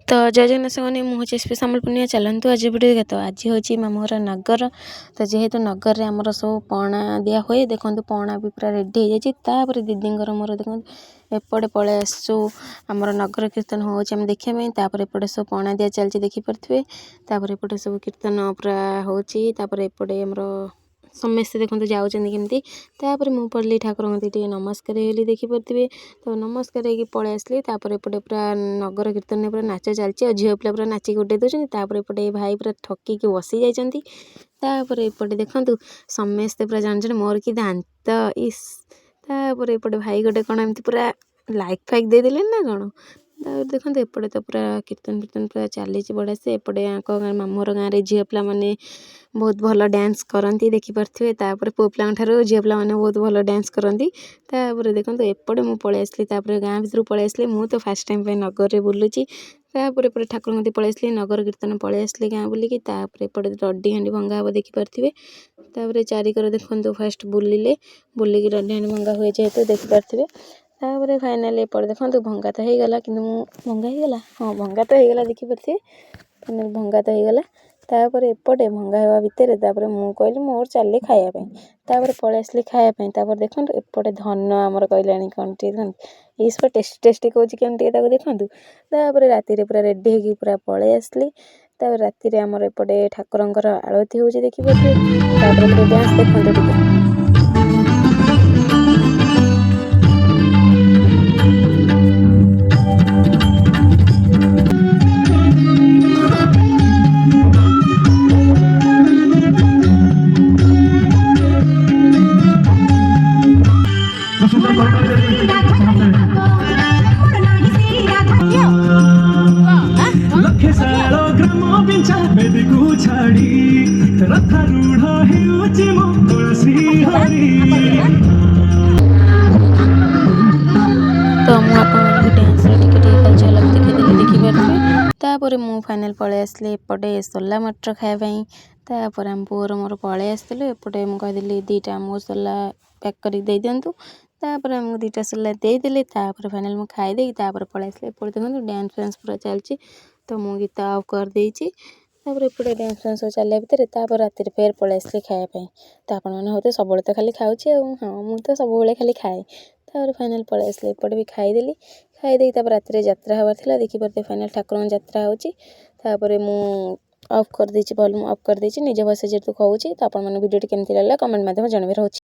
तो जय जगन्नाथ साथी मुझे एसपी सामल पुनिया चलतु आज वीडियो तो आज हूँ मामूर नगर तो जेहेतु नगर में आमर सब पणा दिया हुए देखो पणा भी पूरा रेडी हो जापर दीदी मोर देखो एपटे पलि आसु आमर नगर कीर्तन हो देखा तापर एपटे सब पणा दिया चलती देखिपे एपटे सब कीर्तन पूरा होपटे आमर समस्ते देखो जाऊँगी तापर मु पढ़ली ठाकुर टे नमस्कार होली देखिपे तो नमस्कार हो पलि आसली एपटे पूरा नगर कीर्तन में पूरा नाच चलती झील पिला पूरा नाचिक उठे दूसरी एपटे भाई पूरा ठकिकी बसी जापर एपटे देखु समस्ते पूरा जान मोर कि दांत इस तापर एपटे भाई गोटे कौन एमती पूरा लाइक फाइक देदेले ना कौन देखो एपटे तो पूरा कीर्तन कीर्तन पूरा चली बढ़िया से एपटे मामूर गाँव में झील पिला माने बहुत भल डांस करती देखिपे पुओ पिला झील पिला माने बहुत भल डांस करती देखो एपटे मुझे पलि आसली गाँ भर पलि आसली मु तो फास्ट टाइम नगर में बुलूची तापर ठाकुर कति पलि आसली नगर कीर्तन पलि आसली गाँ बुलिकी एपटे रड्डी हांडी भंगा हम देखिपे चारिकर देखो फास्ट बुलिले बुलिकी रड्डी हांडी भंगा हुए जेहेतु देखिपे तापर फाइनाली एपटे देखो भंगा तो होगला कि भंगा होगला हाँ भंगा तो होगला देखिपे भंगा तो होगला तापर एपटे भंगा होगा भितर मु कहली मोर चली खायापी तापर पलि आसली खायापी तापर देखो एपटे धन आमर कहला कौन टे ये सब टेस्टी टेस्टी कौच कौन टे देखु तापर राति पूरा रेडी होगी पूरा पलि आसली तापर राति आमर एपटे ठाकुर आलती हो देखिपे तापर डांस देखो तो मुझे डांस झलक देखी देखिपे तापर मु फाइनाल पलि आसली एपटे सोला मटर खायापी तापर आम पुअर मोर पलि आसलु एपटे मुझे दीटा मो सोला पैक कर दिंतु तापर आमको दीटा सोला देदेली तापर फाइनाल मुझे खाईदे पलि आसली एपटे देखो डांस फांस पूरा चलती तो मु गीत ऑफ कर देती तापर एपटे डांस फांस चलिया भितर तापर राति फेर पलि आसली खायापी तो आपने सब तो खाली खाऊँ हाँ मुझे सब खाली खाए तापर फाइनाल पलि आसली एपटे भी खाईदेली खाईदे राति यात्रा हबार था देखिपे फाइनाल ठाकुर यात्रा होपर मु ऑफ कर देछि वॉल्यूम ऑफ कर देछि निज भस जेतु कहूँ तो आपन वीडियो केमती लागला कमेंट माध्यम जनबे रहूछि।